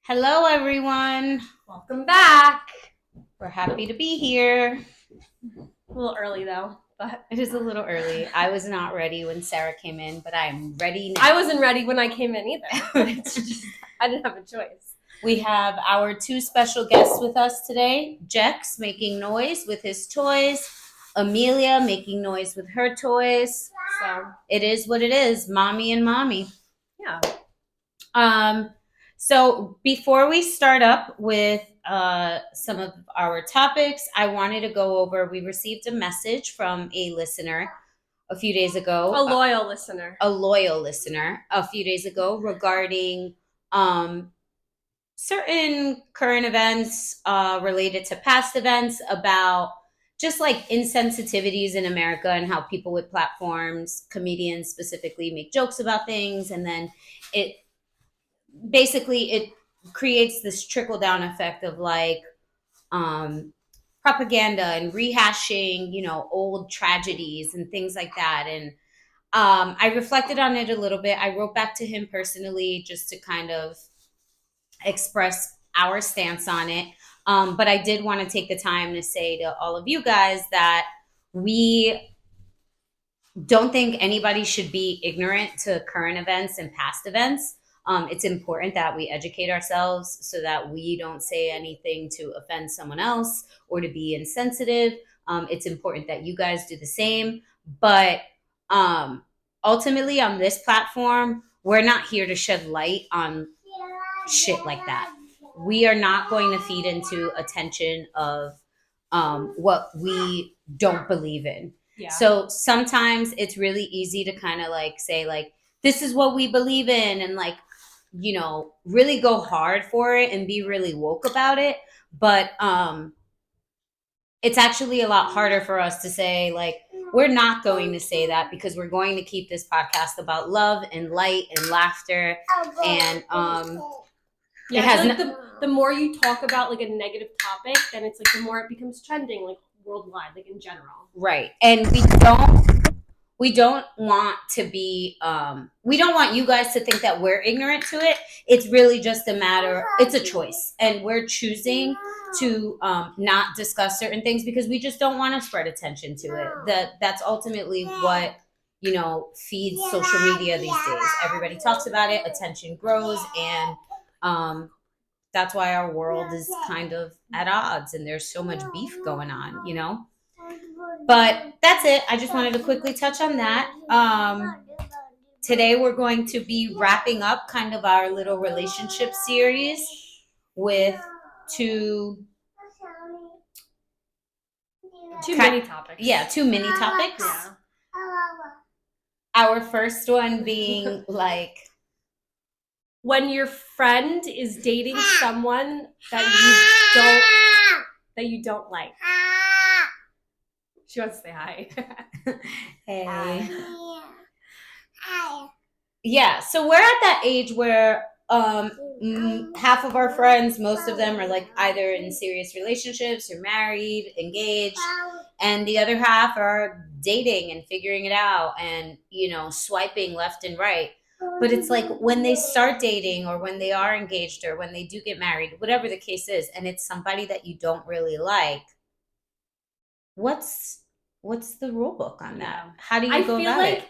Hello, everyone. Welcome back. We're happy to be here. A little early though, but It is a little early. I was not ready when Sarah came in, but I am ready now. I wasn't ready when I came in either. But it's just I didn't have a choice. We have our two special guests with us today. Jex making noise with his toys. Amelia making noise with her toys. So It is what it is, mommy and mommy. yeah. So before we start up with some of our topics, I wanted to go over. We received a message from a listener a few days ago. A loyal listener. A loyal listener a few days ago regarding certain current events related to past events about just like insensitivities in America and how people with platforms, comedians specifically, make jokes about things, and then it it creates this trickle down effect of like propaganda and rehashing, old tragedies and things like that. And I reflected on it a little bit. I wrote back to him personally just to kind of express our stance on it. But I did want to take the time to say to all of you guys that we don't think anybody should be ignorant to current events and past events. It's important that we educate ourselves so that we don't say anything to offend someone else or to be insensitive. It's important that you guys do the same. But ultimately, on this platform, we're not here to shed light on shit like that. We are not going to feed into attention of what we don't believe in. Yeah. So sometimes it's really easy to kind of like say like, this is what we believe in, and like, really go hard for it and be really woke about it. But it's actually a lot harder for us to say like, we're not going to say that because we're going to keep this podcast about love and light and laughter. And yeah, it has like the more you talk about like a negative topic, then it's like the more it becomes trending like worldwide, like in general. Right. And we don't want to be we don't want you guys to think that we're ignorant to it. It's really just a matter, it's a choice, and we're choosing to not discuss certain things because we just don't want to spread attention to it. That's ultimately what feeds social media these days. Everybody talks about it, attention grows, and that's why our world is kind of at odds and there's so much beef going on. But that's it. I just wanted to quickly touch on that. Today we're going to be wrapping up kind of our little relationship series with two mini topics. Yeah, two mini topics. Yeah. Our first one being like, when your friend is dating someone that you don't like. She wants to say hi. Hey. Yeah, so we're at that age where half of our friends, most of them are like either in serious relationships or married, engaged, and the other half are dating and figuring it out and, swiping left and right. But it's like when they start dating or when they are engaged or when they do get married, whatever the case is, and it's somebody that you don't really like, what's the rule book on that? How do you go about it?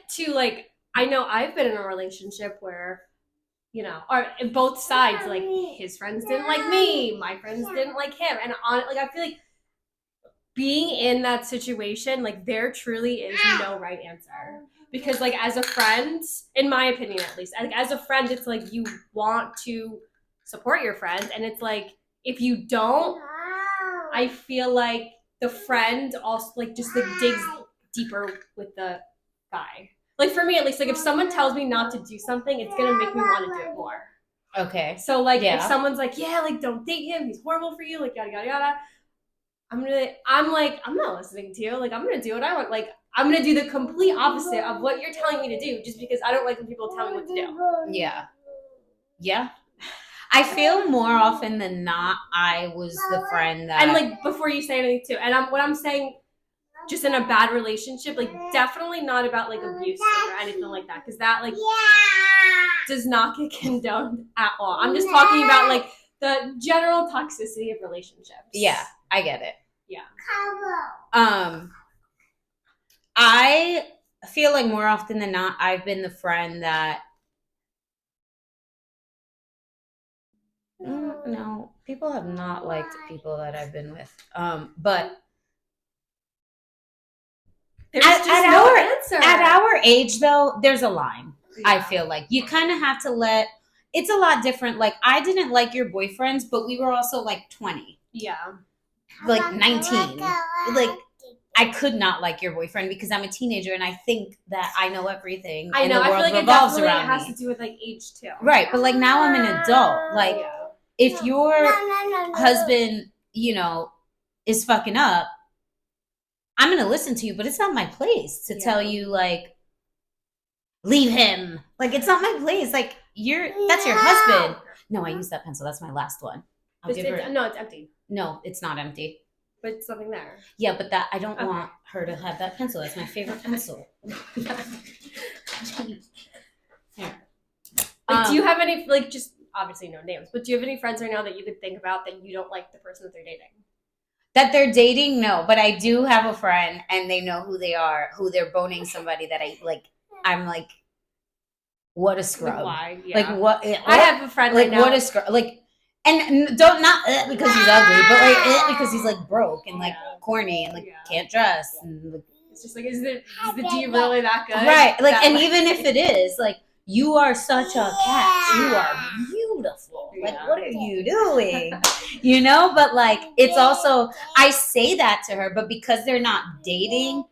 I know I've been in a relationship where, or both sides, like his friends didn't like me, my friends didn't like him, and I feel like being in that situation, like there truly is no right answer. Because like as a friend, in my opinion at least, like as a friend, it's like you want to support your friend, and it's like if you don't, I feel like the friend also like just like digs deeper with the guy. Like for me at least, like if someone tells me not to do something, it's gonna make me want to do it more. Okay. So like if someone's like, yeah, like don't date him, he's horrible for you, like yada yada yada, I'm like, I'm not listening to you. Like I'm gonna do what I want. Like I'm gonna do the complete opposite of what you're telling me to do just because I don't like when people tell me what to do. Yeah. Yeah. I feel more often than not I was the friend that, and like before you say anything too, and what I'm saying just in a bad relationship, like definitely not about like abuse or anything like that, because that like does not get condoned at all. I'm just talking about like the general toxicity of relationships. Yeah, I get it. Yeah. I feel like more often than not, I've been the friend that no, people have not liked people that I've been with. But there's just no answer. At our age, though, there's a line. Yeah. I feel like you kind of have to let. It's a lot different. Like I didn't like your boyfriends, but we were also like 20. Yeah. Like 19. Like I could not like your boyfriend because I'm a teenager and I think that I know everything. I know. And the world I feel like revolves it definitely around has me. to do with like age too. Right, but like now I'm an adult. Like if your husband, you know, is fucking up, I'm gonna listen to you, but it's not my place to tell you like leave him. Like it's not my place. Like that's your husband. No, I used that pencil. That's my last one. No, it's empty. No, it's not empty. But it's something there. Yeah, but that I don't want her to have that pencil. That's my favorite pencil. Here. Like, do you have any like just obviously no names, but do you have any friends right now that you could think about that you don't like the person that they're dating? That they're dating, no, but I do have a friend, and they know who they are, who they're boning somebody that I like. I'm like, what a scrub! Like, why? Yeah. Like what? I have a friend like right now. What a scrub! Like, and don't not because he's ugly, but like because he's like broke and like corny and like can't dress and like, it's just like is the D really that good? Right. Like, and even if it is, like, you are such a catch. You are beautiful. Like, what are you doing? You know? But, like, it's also, I say that to her, but because they're not dating,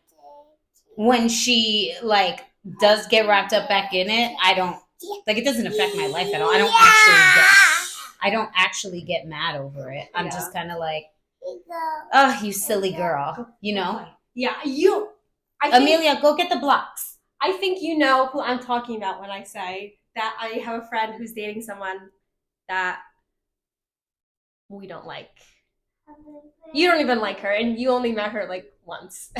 when she, like, does get wrapped up back in it, I don't, like, it doesn't affect my life at all. I don't actually get mad over it. I'm just kind of like, oh, you silly girl. You know? Yeah. Amelia, go get the blocks. I think you know who I'm talking about when I say that I have a friend who's dating someone that we don't like. You don't even like her, and you only met her like once.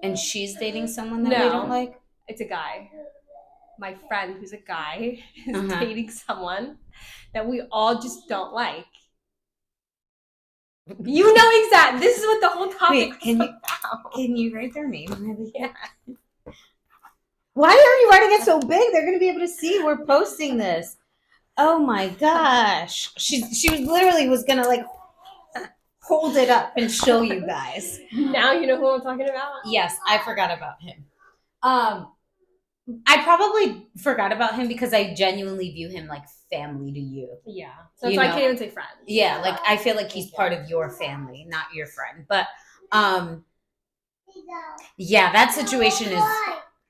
And she's dating someone that we don't like? It's a guy. My friend who's a guy is dating someone that we all just don't like. You know exactly. This is what the whole topic is about. Can you write their name? Yeah. Why are you writing it so big? They're going to be able to see we're posting this. Oh my gosh. She literally was going to like hold it up and show you guys. Now you know who I'm talking about? Yes, I forgot about him. I probably forgot about him because I genuinely view him like family to you. Yeah. So I can't even say friend. Yeah, like I feel like he's part of your family, not your friend. But yeah, that situation is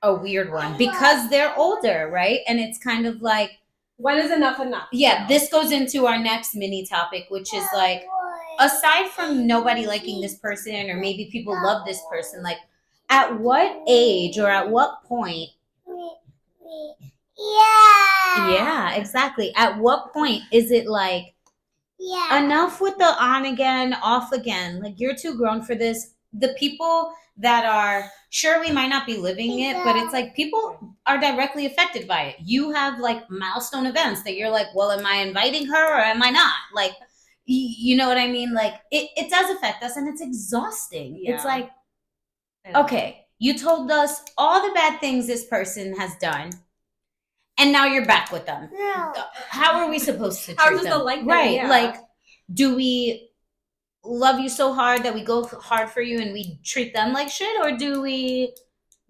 a weird one because they're older, right? And it's kind of like, when is enough enough? Yeah, this goes into our next mini topic, which is like, aside from nobody liking this person or maybe people love this person, like at what age or at what point? Yeah, exactly. At what point is it like enough with the on again, off again? Like you're too grown for this. The people that are sure we might not be living it, but it's like people are directly affected by it. You have like milestone events that you're like, well, am I inviting her or am I not? Like, you know what I mean? Like it does affect us and it's exhausting. Yeah. It's like, okay, you told us all the bad things this person has done. And now you're back with them. No. How are we supposed to treat them? Like them? Right. Yeah. Like, do we love you so hard that we go hard for you and we treat them like shit? Or do we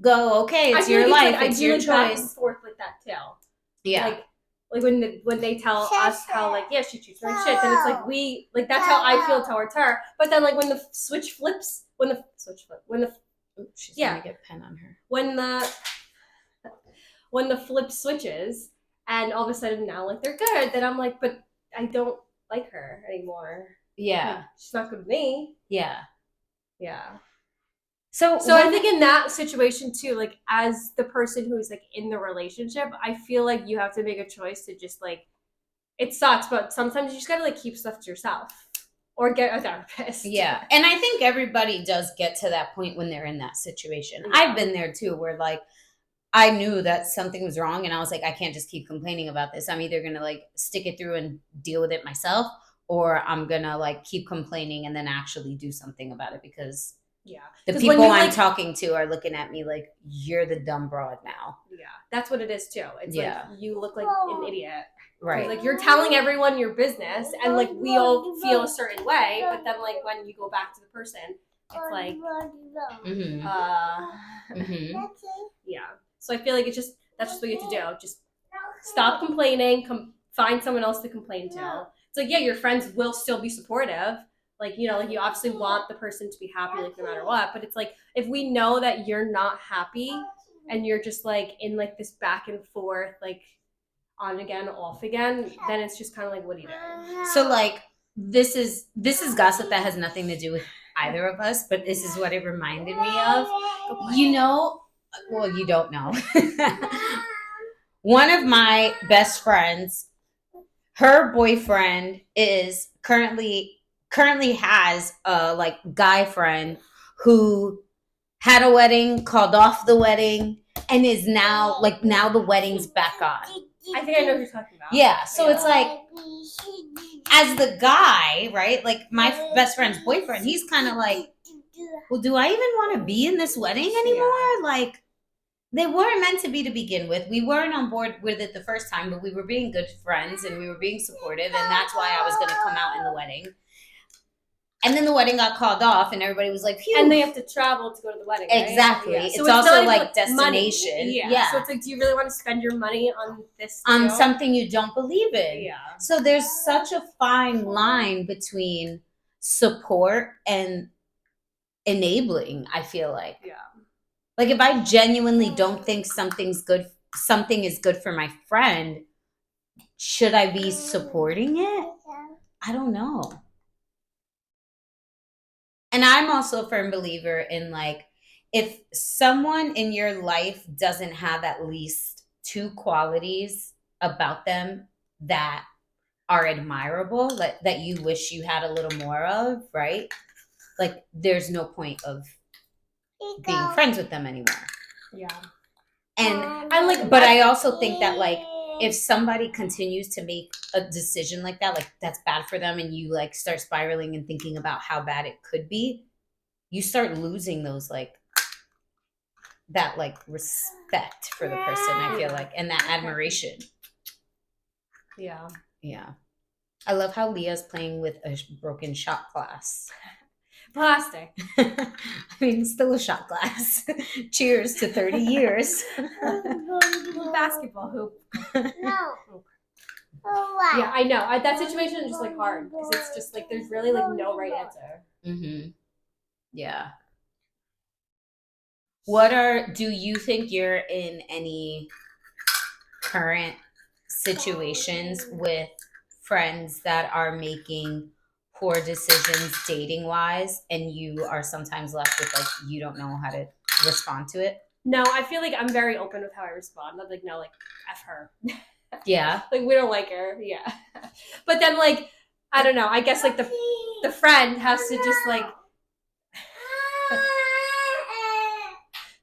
go, okay, it's your life, it's your choice? Back and forth with that too. Yeah. Like when they tell us how like, yeah, she treats me like shit, then it's like that's how I feel towards her. But then like when the switch flips, she's gonna get pen on her. When the flip switches and all of a sudden now like they're good, then I'm like, but I don't like her anymore. Yeah. Like, she's not good with me. Yeah. Yeah. So I think in that situation too, like as the person who's like in the relationship, I feel like you have to make a choice to just like, it sucks, but sometimes you just gotta like keep stuff to yourself or get a therapist. Yeah. And I think everybody does get to that point when they're in that situation. Yeah. I've been there too, where like, I knew that something was wrong, and I was like, I can't just keep complaining about this. I'm either gonna like stick it through and deal with it myself, or I'm gonna like keep complaining and then actually do something about it, because Yeah. the Because when people you I'm like, talking to are looking at me like, you're the dumb broad now. yeah, that's what it is too. It's like Yeah. you look like an idiot. Right. Like you're telling everyone your business, and like we all feel a certain way, but then like when you go back to the person, it's like, Mm-hmm. Mm-hmm. yeah. So I feel like it's just that's just what you have to do. Just stop complaining. Find someone else to complain to. It's like, yeah, your friends will still be supportive. Like, you know, like you obviously want the person to be happy, like no matter what. But it's like if we know that you're not happy and you're just like in like this back and forth, like on again, off again, then it's just kind of like, what do you do? So like this is gossip that has nothing to do with either of us, but this is what it reminded me of. You know, well, you don't know. One of my best friends, her boyfriend is currently has a like guy friend who had a wedding, called off the wedding, and is now the wedding's back on. I think I know what you're talking about. Yeah, so it's like, as the guy, right? Like my best friend's boyfriend, he's kind of like, well, do I even want to be in this wedding anymore? Yeah. Like, they weren't meant to be to begin with. We weren't on board with it the first time, but we were being good friends and we were being supportive, and that's why I was going to come out in the wedding. And then the wedding got called off, and everybody was like, phew. And they have to travel to go to the wedding, right? Exactly. Yeah. It's So also not like destination. Money. Yeah. So it's like, do you really want to spend your money on this? On something you don't believe in. Yeah. So there's such a fine line between support and enabling, I feel like. Yeah. Like if I genuinely don't think something is good for my friend, should I be supporting it? I don't know. And I'm also a firm believer in like, if someone in your life doesn't have at least two qualities about them that are admirable, that you wish you had a little more of, right? Like there's no point of being friends with them anymore. Yeah. And like, but I also think that like, if somebody continues to make a decision like that, like that's bad for them, and you like start spiraling and thinking about how bad it could be, you start losing those like that like respect for the person, I feel like, and that admiration. Yeah. Yeah. I love how Leah's playing with a broken shot glass. Plastic. I mean, still a shot glass. Cheers to 30 years. Basketball hoop. No. Yeah, I know. That situation is just like hard because it's just like there's really like no right answer. Mm-hmm. Yeah. Do you think you're in any current situations with friends that are making poor decisions dating wise, and you are sometimes left with like, you don't know how to respond to it? No, I feel like I'm very open with how I respond. I'm like, no, like, F her. Yeah. Like, we don't like her. Yeah. But then, like, I don't know. I guess, like, the friend has to just, like,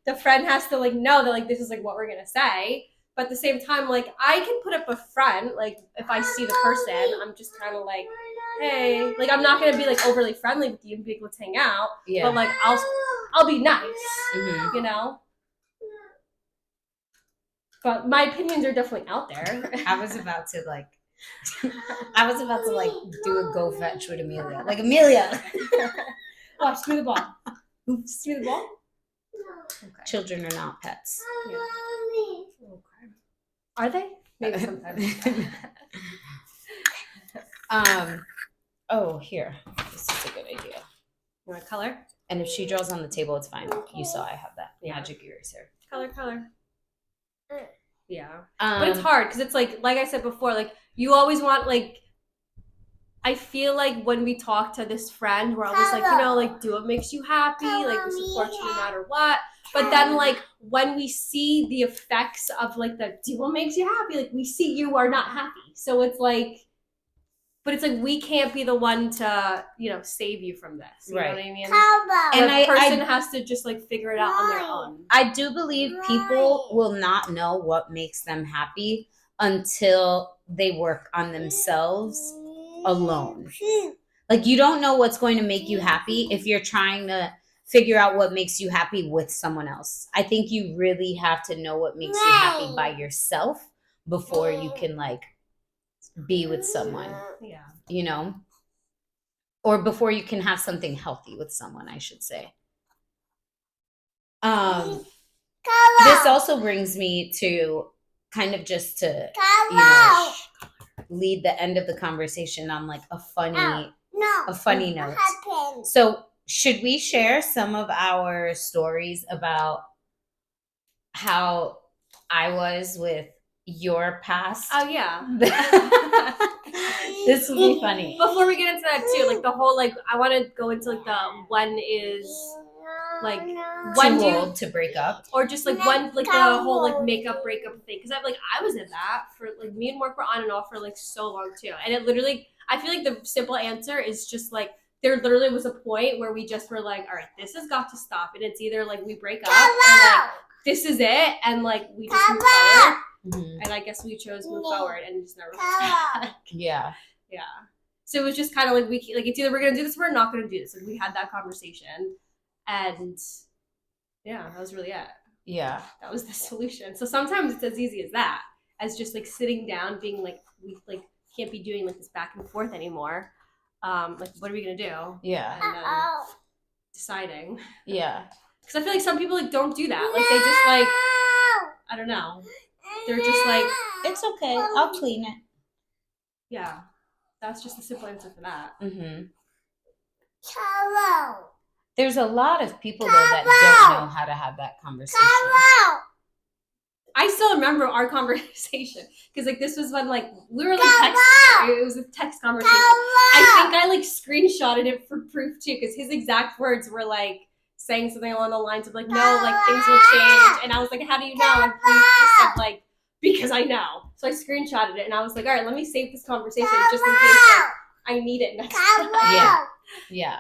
the friend has to, like, know that, like, this is, like, what we're going to say. But at the same time, like, I can put up a front. Like, if I see the person, I'm just kind of like, hey. Like, I'm not going to be, like, overly friendly with you and be like, let's hang out. Yeah. But, like, I'll be nice, Mm-hmm. you know? But my opinions are definitely out there. I was about to like do a go fetch with Amelia. Like, Amelia. Watch, give me the ball. Oops, give me the ball. Okay. Children are not pets. Yeah. Okay. Are they? Maybe sometimes. Oh, here. This is a good idea. You want color? And if she draws on the table, it's fine. You saw I have that magic eraser. Color. Yeah. But it's hard because it's like I said before, like you always want like, I feel like when we talk to this friend, we're always like, you know, like do what makes you happy, like we support you no matter what. But then like when we see the effects of like the do what makes you happy, like we see you are not happy. So it's like but it's like we can't be the one to save you from this. You know what I mean? And the person has to just like figure it out on their own. I do believe people will not know what makes them happy until they work on themselves alone. Like, you don't know what's going to make you happy if you're trying to figure out what makes you happy with someone else. I think you really have to know what makes you happy by yourself before you can like be with someone. Yeah. You know? Or before you can have something healthy with someone, I should say. This also brings me to kind of just to lead the end of the conversation on like a funny note. So should we share some of our stories about how I was with your past? Oh yeah. This will be funny. Before we get into that too, like the whole like I want to go into like the when is like when too old to break up, or just like when like the whole like makeup breakup thing, because I was in that for like me and Mark were on and off for like so long too, and it literally I feel like the simple answer is just like there literally was a point where we just were like, all right, this has got to stop, and it's either like we break up or like this is it, and like we just move forward. Mm-hmm. And I guess we chose move forward and just never looked back. Yeah. So it was just kind of like it's either we're gonna do this or we're not gonna do this. Like we had that conversation, and yeah, that was really it. Yeah, that was the solution. So sometimes it's as easy as that, as just like sitting down, being like we like can't be doing like this back and forth anymore. Like what are we gonna do? Yeah, and then deciding. Yeah, because I feel like some people like don't do that. Like they just like I don't know. They're just like, it's okay, I'll clean it. Yeah, that's just the simple answer for that. Mm-hmm. There's a lot of people though that don't know how to have that conversation. I still remember our conversation because like this was when like we were like text. It was a text conversation. I think I like screenshotted it for proof too because his exact words were like saying something along the lines of like no, like things will change, and I was like, how do you know? And he just said like because I know. So I screenshotted it and I was like, all right, let me save this conversation just in case like, I need it next time. Yeah.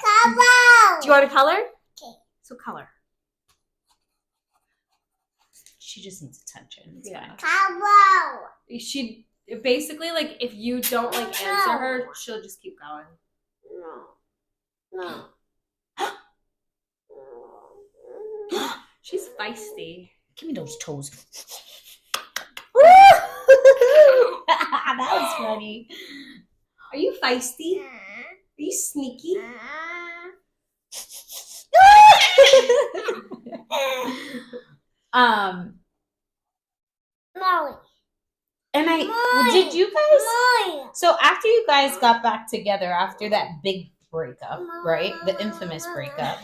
Do you want to color? Okay. So color. She just needs attention. It's fine. Fine. She basically like if you don't like answer her, she'll just keep going. No. She's feisty. Give me those toes. That was funny. Are you feisty? Are you sneaky? Molly. And did you guys? So after you guys got back together after that big breakup, right? The infamous breakup.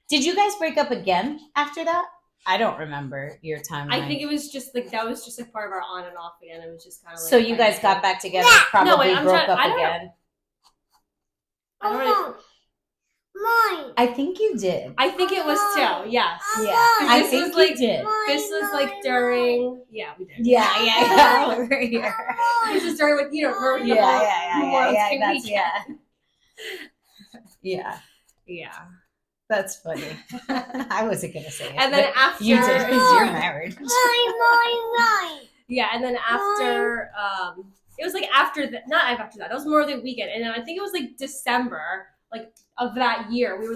Did you guys break up again after that? I don't remember your timeline. I think it was just like that was just like part of our on and off again. It was just kind of like. So you guys got back together, probably broke up again. I don't know. I think you did. I think it was too. Yes. Yeah. I think you did. This was like during. Yeah, we did. Yeah. Over here. This was during like Yeah. That's funny. I wasn't gonna say it. And then after you did because you're married. Yeah, and then after it was like after that, not after that. That was more the weekend, and then I think it was like December, like of that year. We were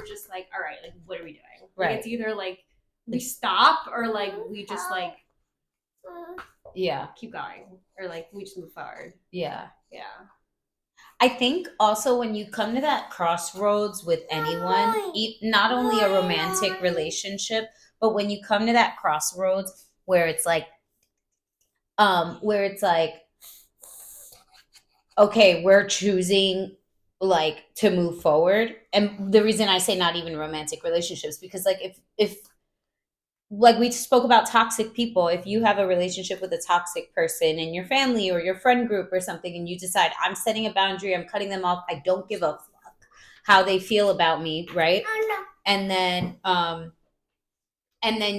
just like, all right, like what are we doing? Like, right. It's either like we stop or like we just like keep going or like we just move forward. Yeah. I think also when you come to that crossroads with anyone, not only a romantic relationship, but when you come to that crossroads where it's like, okay, we're choosing like to move forward. And the reason I say not even romantic relationships, because like if like we spoke about toxic people, if you have a relationship with a toxic person in your family or your friend group or something, and you decide I'm setting a boundary, I'm cutting them off, I don't give a fuck how they feel about me, right? And then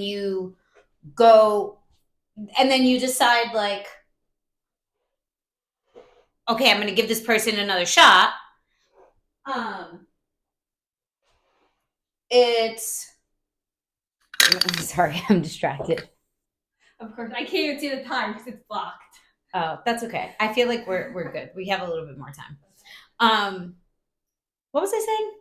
you go and then you decide like okay, I'm going to give this person another shot. Um, it's, I'm sorry, I'm distracted. Of course, I can't even see the time because it's blocked. Oh, that's okay. I feel like we're good. We have a little bit more time. What was I saying?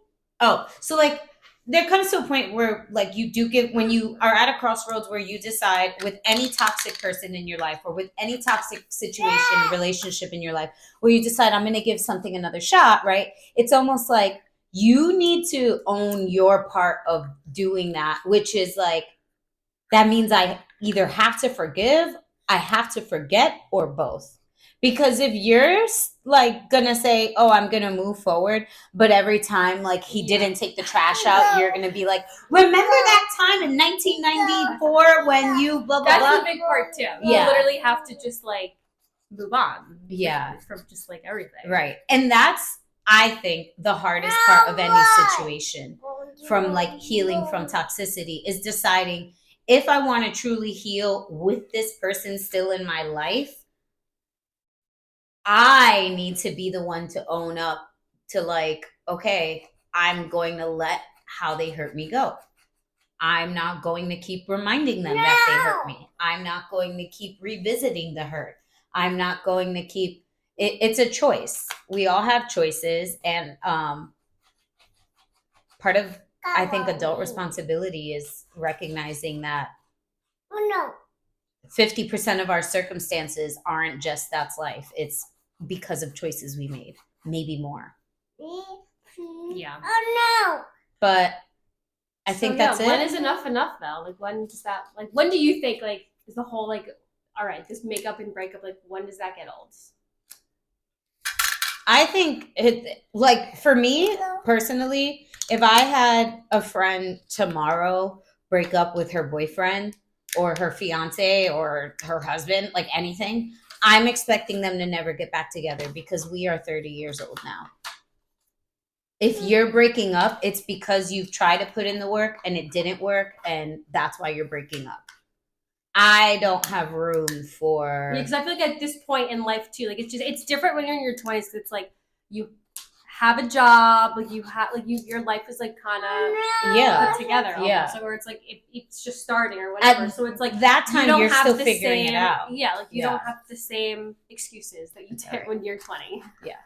Oh, so like there comes to a point where like you do give when you are at a crossroads where you decide with any toxic person in your life or with any toxic situation, relationship in your life, where you decide I'm going to give something another shot, right? It's almost like you need to own your part of doing that, which is like that means I either have to forgive, I have to forget, or both. Because if you're like gonna say, "Oh, I'm gonna move forward," but every time like he didn't take the trash out, you're gonna be like, "Remember that time in 1994 when you blah blah That's blah." the big part too. Yeah. You literally have to just like move on. Yeah. From just like everything. Right. And that's I think the hardest part of any situation from like healing from toxicity is deciding if I want to truly heal with this person still in my life, I need to be the one to own up to like, okay, I'm going to let how they hurt me go. I'm not going to keep reminding them that they hurt me. I'm not going to keep revisiting the hurt. I'm not going to keep it's a choice. We all have choices and part of I think adult responsibility is recognizing that 50% of our circumstances aren't just that's life. It's because of choices we made, maybe more. Yeah. But I think that's it. When is enough though? Like when does that like when do you think like is the whole like all right, this makeup and breakup, like when does that get old? I think it like for me personally, if I had a friend tomorrow break up with her boyfriend or her fiance or her husband, like anything, I'm expecting them to never get back together because we are 30 years old now. If you're breaking up, it's because you've tried to put in the work and it didn't work, and that's why you're breaking up. I don't have room for because I feel like at this point in life too, like it's different when you're in your 20s. It's like you have a job, like you have like your life is like kind of put together, almost. Yeah, like, or it's like it's just starting or whatever. So it's like that time you're still figuring it out. Yeah, like you don't have the same excuses that you did when you're 20. Yeah.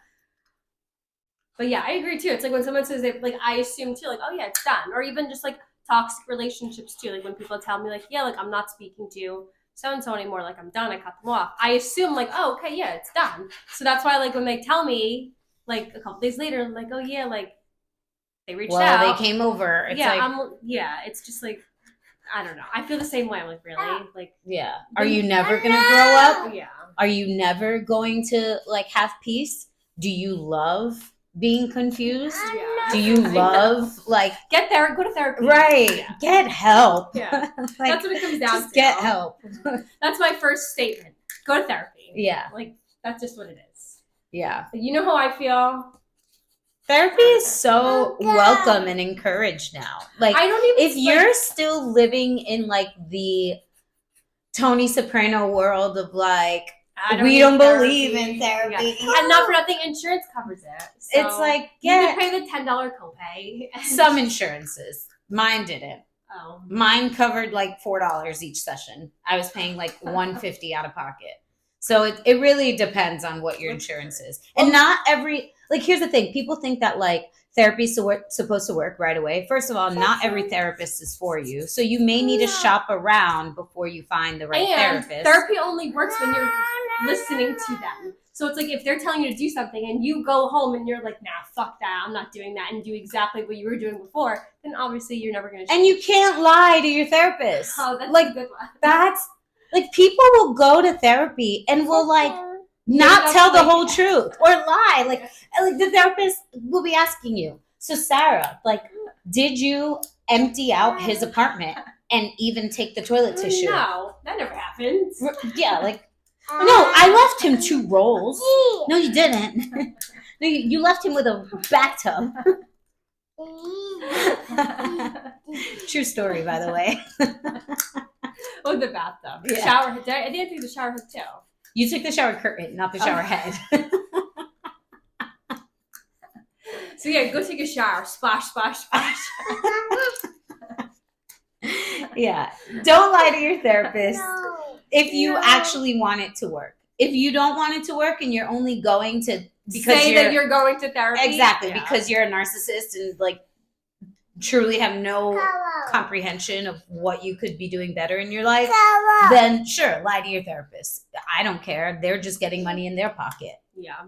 But yeah, I agree too. It's like when someone says they like, I assume too, like, oh yeah, it's done. Or even just like toxic relationships too. Like when people tell me like, yeah, like I'm not speaking to so and so anymore. Like I'm done. I cut them off. I assume like, oh okay, yeah, it's done. So that's why like when they tell me like a couple days later, like, oh yeah, like they reached out. Well, they came over. It's it's just like I don't know. I feel the same way. I'm like, really? Like, yeah. Are you never gonna grow up? Yeah. Are you never going to like have peace? Do you love being confused? Yeah. Do you love like get there? Go to therapy. Right. Yeah. Get help. Yeah. Like, that's what it comes down just to. Get help. That's my first statement. Go to therapy. Yeah. Like that's just what it is. Yeah. You know how I feel? Therapy is so welcome and encouraged now. Like I don't even if you're still living in like the Tony Soprano world of like we don't believe in therapy. Yeah. And not for nothing, insurance covers it. So it's like you can pay the $10 copay. Some insurances. Mine didn't. Oh. Mine covered like $4 each session. I was paying like $150 out of pocket. So it really depends on what your insurance is. And not every like here's the thing. People think that like therapy is supposed to work right away. First of all, not every therapist is for you. So you may need to shop around before you find the right therapist. Therapy only works when you're listening to them. So it's like if they're telling you to do something and you go home and you're like, nah, fuck that, I'm not doing that, and do exactly what you were doing before, then obviously you're never going to. And you can't lie to your therapist. Oh, that's like a good one. That's like people will go to therapy and will like not tell the whole truth or lie. Like the therapist will be asking you, so Sarah, like, did you empty out his apartment and even take the toilet tissue? No, that never happened. Yeah, like, no, I left him 2 rolls. No, you didn't. No, you left him with a bathtub. True story, by the way. Oh, the bathtub. Yeah. Shower. I think I took the shower head too. You took the shower curtain, not the shower head. So yeah, go take a shower. Splash, splash, splash. Yeah. Don't lie to your therapist if you actually want it to work. If you don't want it to work and you're only going to because say that you're going to therapy. Exactly, because you're a narcissist and like truly have no comprehension of what you could be doing better in your life, then sure, lie to your therapist. I don't care. They're just getting money in their pocket. Yeah.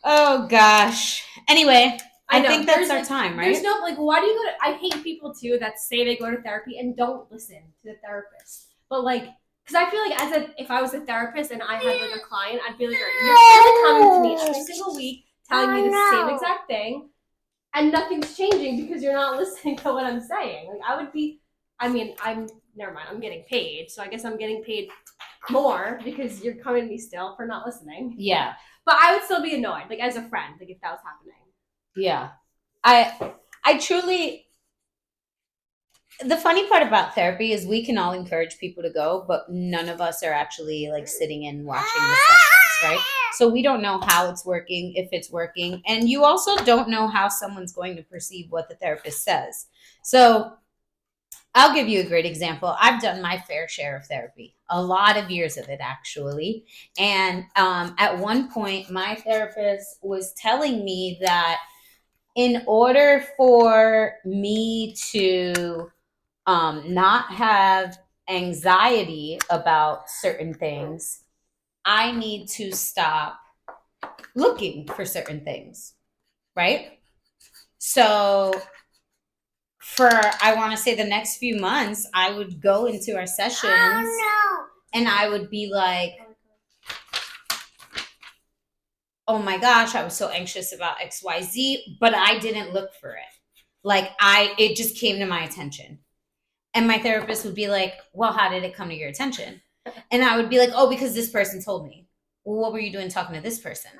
Oh gosh. Anyway, I think that's our time, right? There's no like, why do you go to? I hate people too that say they go to therapy and don't listen to the therapist. But like, because I feel like if I was a therapist and I had like a client, I'd be like, you're really coming to me every single week telling me the same exact thing, and nothing's changing because you're not listening to what I'm saying. Like I would be. I mean, never mind. I'm getting paid, so I guess I'm getting paid more because you're coming to me still for not listening. Yeah. But I would still be annoyed, like as a friend, like if that was happening. Yeah. I truly, the funny part about therapy is we can all encourage people to go, but none of us are actually like sitting and watching the sessions, right? So we don't know how it's working, if it's working. And you also don't know how someone's going to perceive what the therapist says. So I'll give you a great example. I've done my fair share of therapy, a lot of years of it, actually. And at one point, my therapist was telling me that in order for me to not have anxiety about certain things, I need to stop looking for certain things, right? So for I want to say the next few months, I would go into our sessions and I would be like, oh my gosh, I was so anxious about XYZ, but I didn't look for it. Like it just came to my attention. And my therapist would be like, well, how did it come to your attention? And I would be like, oh, because this person told me. Well, what were you doing talking to this person?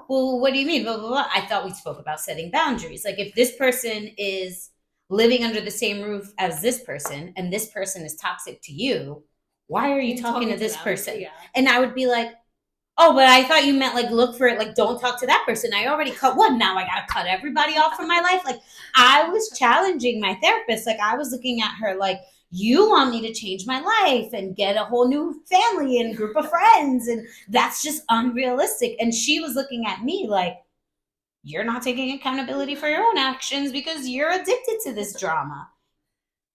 Well, what do you mean? Blah, blah, blah. I thought we spoke about setting boundaries. Like if this person is living under the same roof as this person and this person is toxic to you, why are you talking to this person? Yeah. And I would be like, oh, but I thought you meant like look for it, like don't talk to that person. I already cut one. Now I gotta cut everybody off from my life. Like I was challenging my therapist. Like I was looking at her like, you want me to change my life and get a whole new family and group of friends. And that's just unrealistic. And she was looking at me like, you're not taking accountability for your own actions because you're addicted to this drama.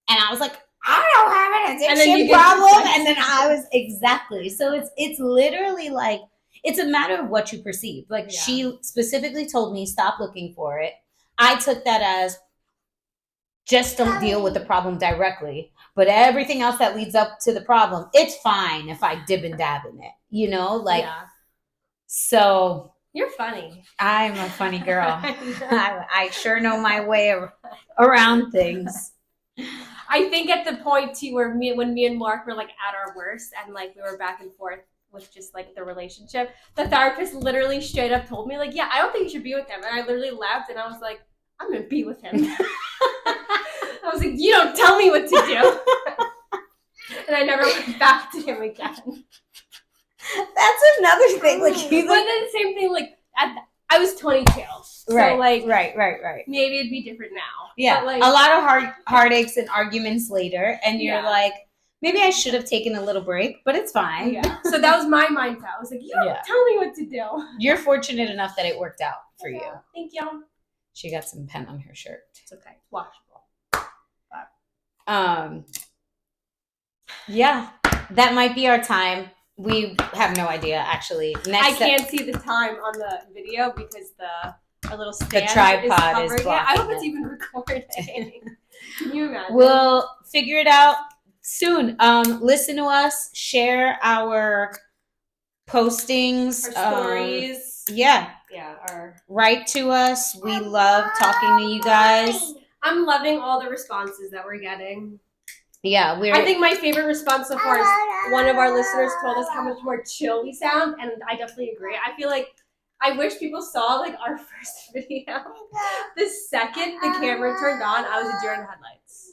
And I was like, I don't have an addiction problem. And then I was exactly. So it's literally like, it's a matter of what you perceive. Like she specifically told me, stop looking for it. I took that as just don't deal with the problem directly. But everything else that leads up to the problem, it's fine if I dib and dab in it. You know, like, so. You're funny. I'm a funny girl. I sure know my way around things. I think at the point too where when me and Mark were like at our worst and like we were back and forth with just like the relationship, the therapist literally straight up told me like, yeah, I don't think you should be with him. And I literally laughed and I was like, I'm gonna be with him. I was like, you don't tell me what to do. And I never went back to him again. That's another thing. Like, but then the same thing. Like, I was 22, so right, like, right. Maybe it'd be different now. Yeah, but, like, a lot of heartaches and arguments later, and you're like, maybe I should have taken a little break, but it's fine. Yeah. So that was my mindset. I was like, you don't tell me what to do. You're fortunate enough that it worked out for you. Thank you. She got some pen on her shirt. It's okay. Washable. Yeah, that might be our time. We have no idea, actually. I can't see the time on the video because our little stand the tripod is blocking I hope it's even recording. Can you imagine? We'll figure it out soon. Listen to us. Share our postings. Our stories. Yeah. Write to us. We love talking to you guys. I'm loving all the responses that we're getting. Yeah, I think my favorite response so far is one of our listeners told us how much more chill we sound, and I definitely agree. I feel like I wish people saw like our first video. The second the camera turned on, I was a deer in the headlights.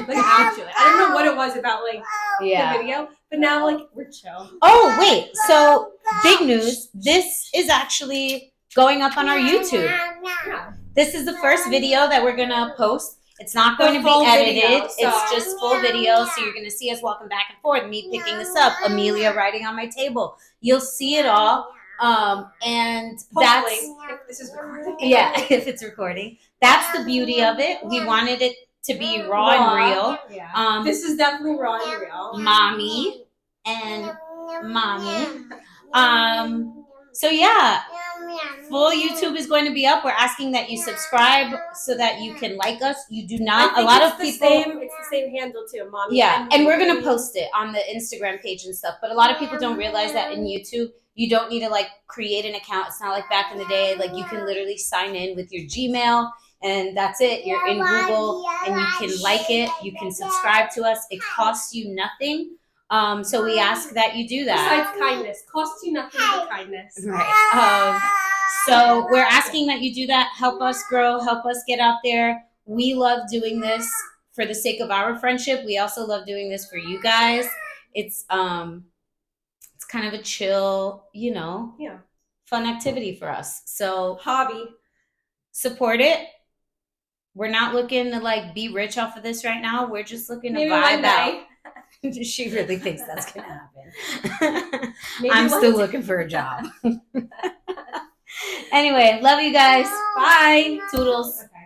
Like actually, I don't know what it was about like the video, but now like we're chill. Oh wait, so big news! This is actually going up on our YouTube. Yeah. This is the first video that we're going to post. It's not going to be edited. Video, so. It's just full video. So you're going to see us walking back and forth, me picking this up, Amelia writing on my table. You'll see it all. And hopefully, that's, if this is recording. Yeah, if it's recording. That's the beauty of it. We wanted it to be raw and real. Yeah. This is definitely raw and real. Mommy and mommy. So yeah, full YouTube is going to be up. We're asking that you subscribe so that you can like us. You do not. A lot of people. It's the same handle too, mommy. Yeah, and we're gonna post it on the Instagram page and stuff. But a lot of people don't realize that in YouTube, you don't need to like create an account. It's not like back in the day. Like you can literally sign in with your Gmail. And that's it. You're in Google and you can like it. You can subscribe to us. It costs you nothing. So we ask that you do that. Besides kindness. Costs you nothing but kindness. Right. So we're asking that you do that. Help us grow. Help us get out there. We love doing this for the sake of our friendship. We also love doing this for you guys. It's kind of a chill, fun activity for us. So hobby. Support it. We're not looking to like be rich off of this right now. We're just looking to Maybe vibe out. She really thinks that's gonna happen. I'm still looking for a job. Anyway, love you guys. Bye. Toodles. Okay.